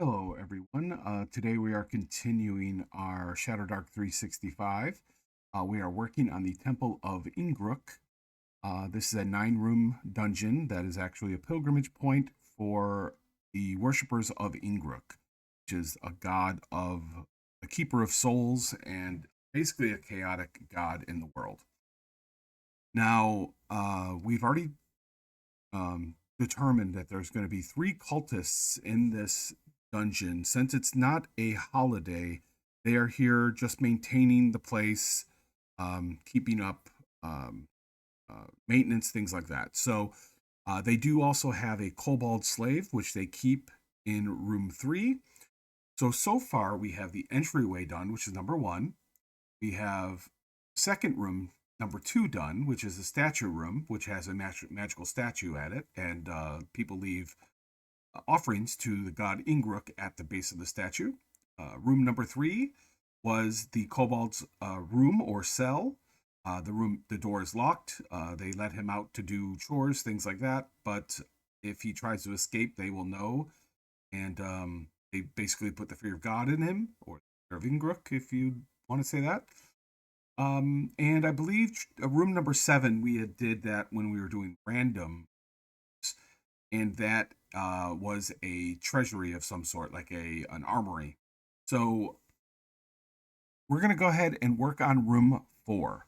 Hello, everyone. Today we are continuing our Shadowdark 365. We are working on the Temple of Ingrook. This is a 9-room dungeon that is actually a pilgrimage point for the worshippers of Ingrook, which is a god of a keeper of souls and basically a chaotic god in the world. Now, we've already determined that there's going to be 3 cultists in this dungeon. Since it's not a holiday, they are here just maintaining the place, keeping up maintenance, things like that. So they do also have a kobold slave, which they keep in room 3. So far we have the entryway done, which is number 1. We have second room number 2 done, which is the statue room, which has a magical statue at it, and people leave offerings to the god Ingrook at the base of the statue. Room number 3 was the kobold's room or cell. The door is locked. They let him out to do chores, things like that. But if he tries to escape, they will know, and they basically put the fear of God in him, or the fear of Ingrook, if you want to say that. And I believe room number 7, we did that when we were doing random, and that was a treasury of some sort, like an armory. So we're going to go ahead and work on room 4.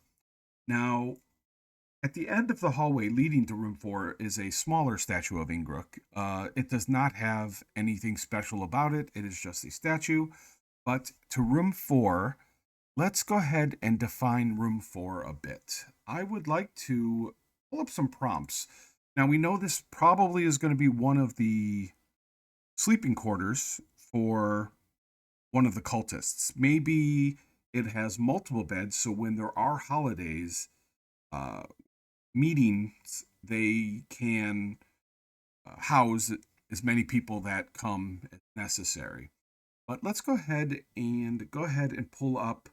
Now, at the end of the hallway leading to room 4 is a smaller statue of Ingrook. It does not have anything special about it. It is just a statue. But to room 4, let's go ahead and define room 4 a bit. I would like to pull up some prompts. Now, we know this probably is going to be one of the sleeping quarters for one of the cultists. Maybe it has multiple beds, so when there are holidays, uh, meetings, they can house as many people that come as necessary. But let's go ahead and pull up.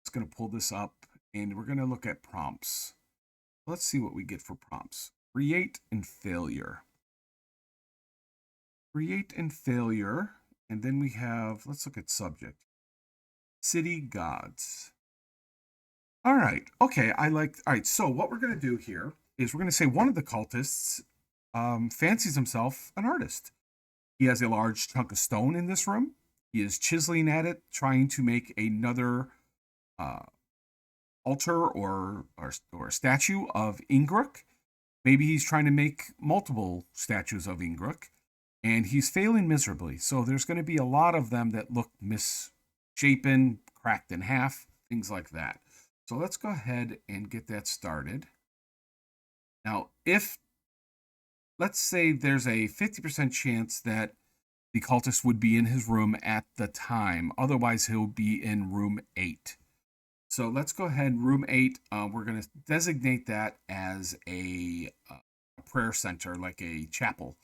It's going to pull this up, and we're going to look at prompts. Let's see what we get for prompts. Create and failure. Create and failure. And then we have, let's look at subject. City gods. All right. Okay. All right. So what we're going to do here is we're going to say one of the cultists fancies himself an artist. He has a large chunk of stone in this room. He is chiseling at it, trying to make another uh, altar or a statue of Ingrook. Maybe he's trying to make multiple statues of Ingrook, and he's failing miserably. So there's going to be a lot of them that look misshapen, cracked in half, things like that. So let's go ahead and get that started. Now, if let's say there's a 50% chance that the cultist would be in his room at the time, otherwise he'll be in room 8. So let's go ahead. Room 8, we're going to designate that as a prayer center, like a chapel.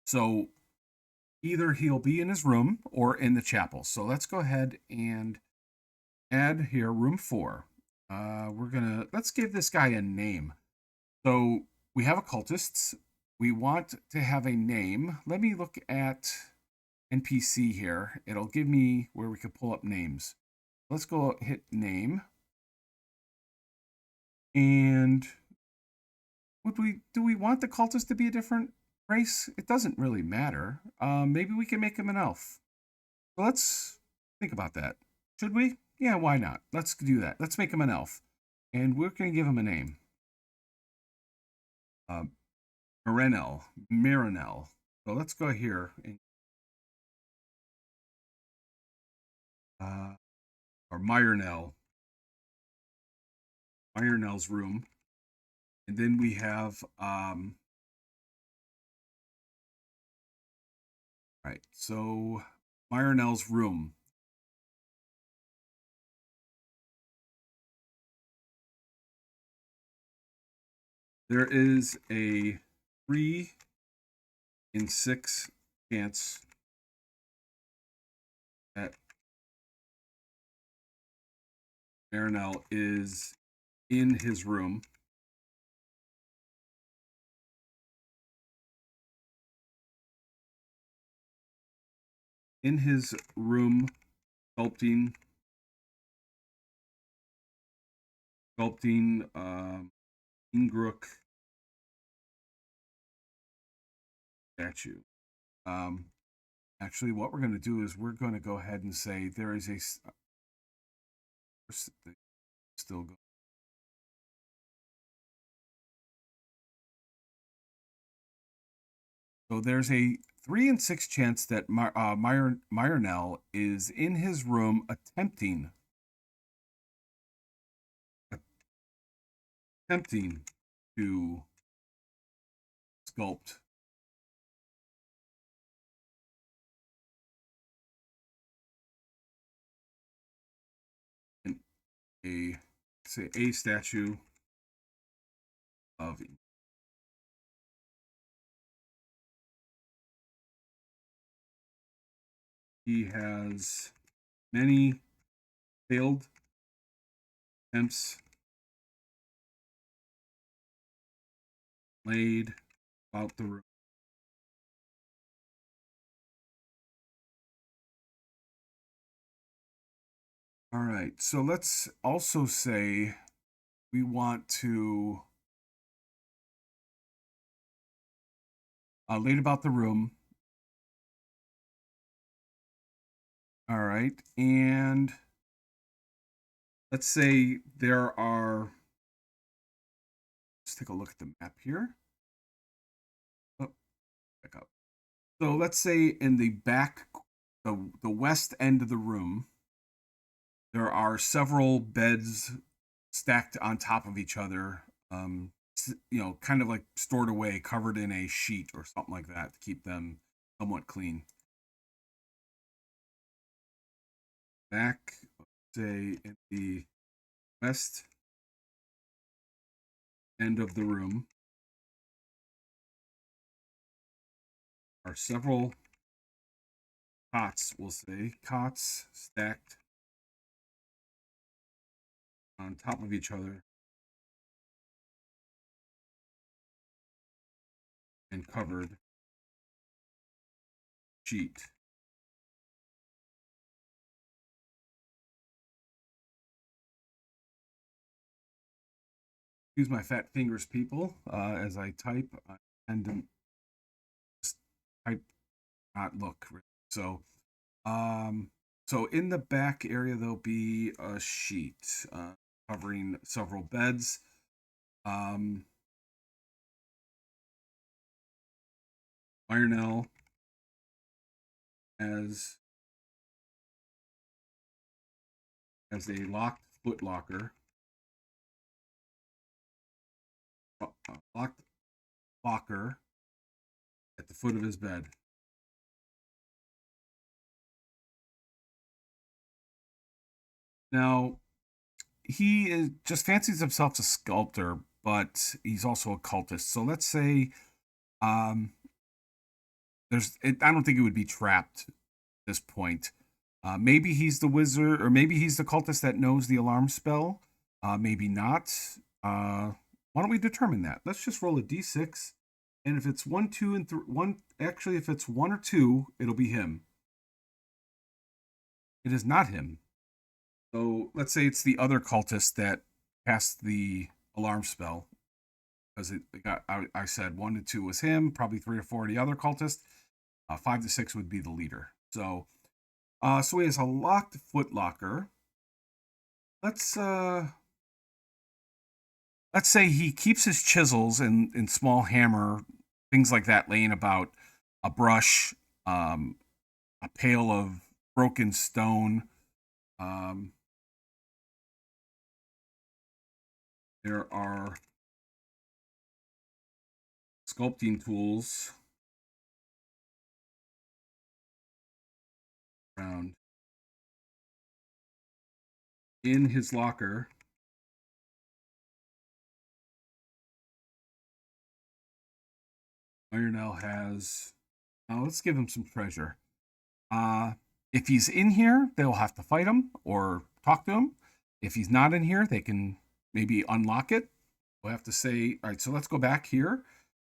So either he'll be in his room or in the chapel. So let's go ahead and add here room 4. Let's give this guy a name. So we have a cultist. We want to have a name. Let me look at NPC here. It'll give me where we could pull up names. Let's go hit name. And do we want the cultist to be a different race? It doesn't really matter. Maybe we can make him an elf. So let's think about that. Should we? Yeah, why not? Let's do that. Let's make him an elf. And we're going to give him a name. Miranel. So let's go here. Or Myrnell. Myrnell's room. And then we have, right, so Myrnell's room. There is a 3 in 6 chance that Marinel is in his room. in his room sculpting Ingrook statue. Actually, what we're going to do is we're going to go ahead and say there is a still go. So there's a 3 in 6 chance that Myrnell is in his room attempting to sculpt a say a statue of he has many failed attempts laid about the room. All right, so let's also say we want to laid about the room. All right, and let's say there are. Let's take a look at the map here. Oh, back up. So let's say in the back, the west end of the room, there are several beds stacked on top of each other. Kind of like stored away, covered in a sheet or something like that to keep them somewhat clean. Back, say, in the west end of the room are several cots, we'll say, cots stacked on top of each other and covered sheet. Use my fat fingers, people, as I type. I tend to just type, not look. So, so in the back area, there'll be a sheet covering several beds. Myrnell as a locked foot locker. Locked locker at the foot of his bed. Now, he is just fancies himself a sculptor, but he's also a cultist. So let's say um, I don't think it would be trapped at this point. Maybe he's the wizard, or maybe he's the cultist that knows the alarm spell. Maybe not. Why don't we determine that? Let's just roll a d6, and if it's 1, 2, and 1, actually, if it's 1 or 2, it'll be him. It is not him. So let's say it's the other cultist that cast the alarm spell, because it got. I said 1 to 2 was him, probably 3 or 4 the other cultist. 5 to 6 would be the leader. So he has a locked footlocker. Let's say he keeps his chisels and small hammer, things like that, laying about, a brush, a pail of broken stone. There are sculpting tools around in his locker. Myrnell has. Now let's give him some treasure. If he's in here, they'll have to fight him or talk to him. If he's not in here, they can maybe unlock it. We'll have to say, all right, so let's go back here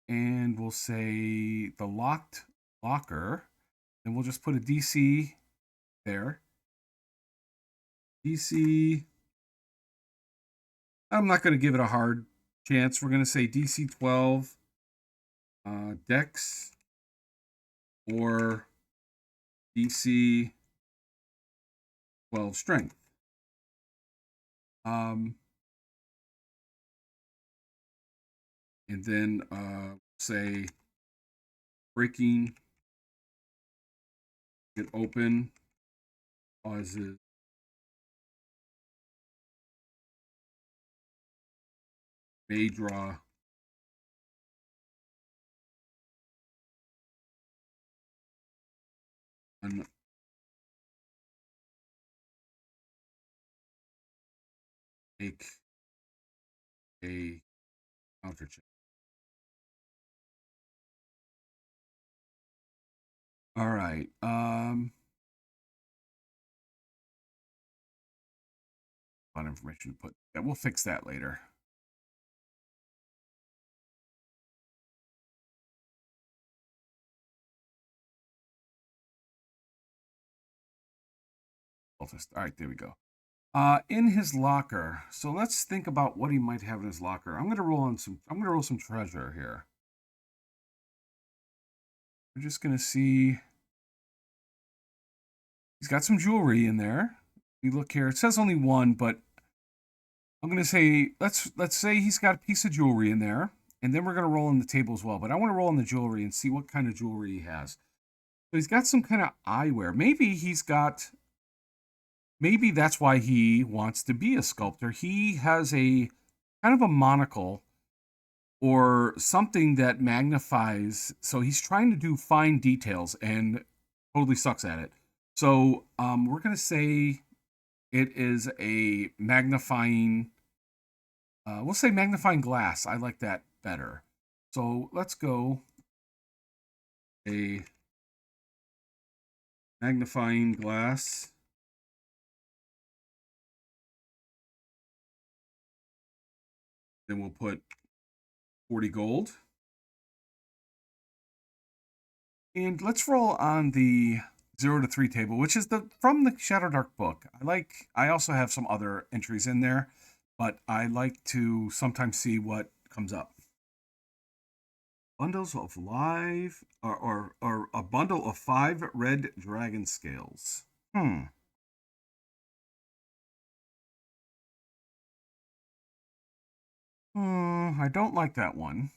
and we'll say the locked locker And we'll just put a DC there. DC. I'm not going to give it a hard chance. We're going to say DC 12, Dex, or DC 12 Strength. And then say breaking it open causes may draw an make a counter check. All right. A lot of information to put. Yeah, we'll fix that later. All right, there we go. In his locker. So let's think about what he might have in his locker. I'm gonna roll some treasure here. We're just gonna see. He's got some jewelry in there. You look here. It says only one, but I'm gonna say let's say he's got a piece of jewelry in there, and then we're gonna roll in the table as well. But I want to roll in the jewelry and see what kind of jewelry he has. So he's got some kind of eyewear. Maybe that's why he wants to be a sculptor. He has a kind of a monocle or something that magnifies. So he's trying to do fine details and totally sucks at it. So we're gonna say it is a magnifying. We'll say magnifying glass. I like that better. So let's go a magnifying glass. Then we'll put 40 gold. And let's roll on the 0 to 3 table, which is from the Shadowdark book. I also have some other entries in there, but I like to sometimes see what comes up. Bundles of or a bundle of 5 red dragon scales. I don't like that one.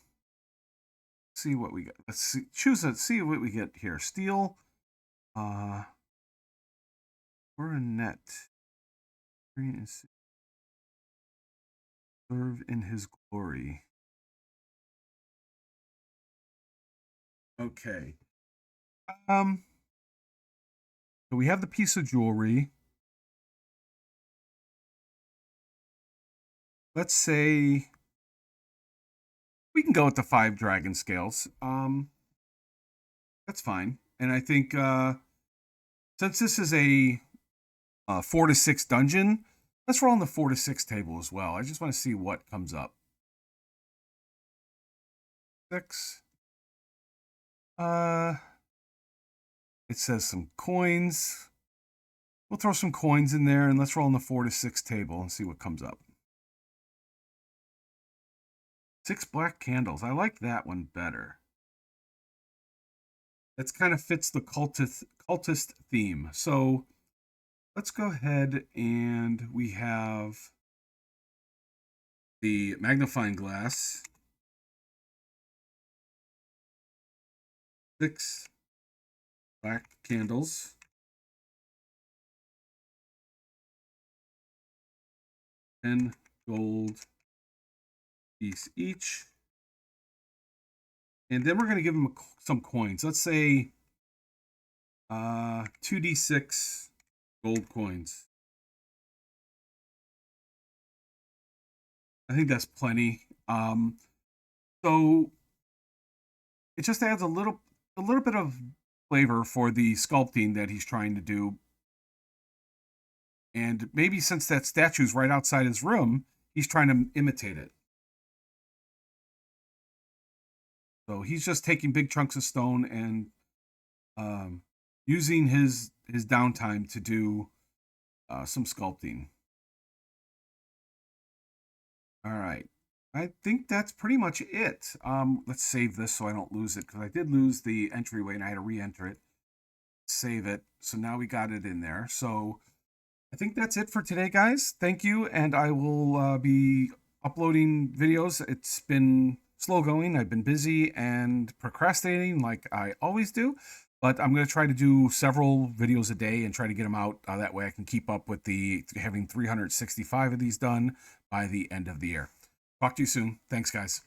See what we get. Let's see what we get here. Steel, or a net. Green is serve in his glory. Okay. So we have the piece of jewelry. Let's say we can go with the 5 dragon scales. That's fine. And I think since this is a 4 to 6 dungeon, let's roll on the 4 to 6 table as well. I just want to see what comes up. 6. It says some coins. We'll throw some coins in there and let's roll on the 4 to 6 table and see what comes up. 6 black candles. I like that one better. That kind of fits the cultist theme. So let's go ahead and we have the magnifying glass. 6 black candles. 10 gold piece each. And then we're going to give them some coins. Let's say 2d6 gold coins. I think that's plenty. So it just adds a little bit of flavor for the sculpting that he's trying to do. And maybe since that statue's right outside his room, he's trying to imitate it. So he's just taking big chunks of stone and using his downtime to do some sculpting. All right. I think that's pretty much it. Let's save this so I don't lose it because I did lose the entryway and I had to re-enter it. Save it. So now we got it in there. So I think that's it for today, guys. Thank you, and I will be uploading videos. It's been slow going. I've been busy and procrastinating like I always do, but I'm going to try to do several videos a day and try to get them out. That way I can keep up with the having 365 of these done by the end of the year. Talk to you soon. Thanks, guys.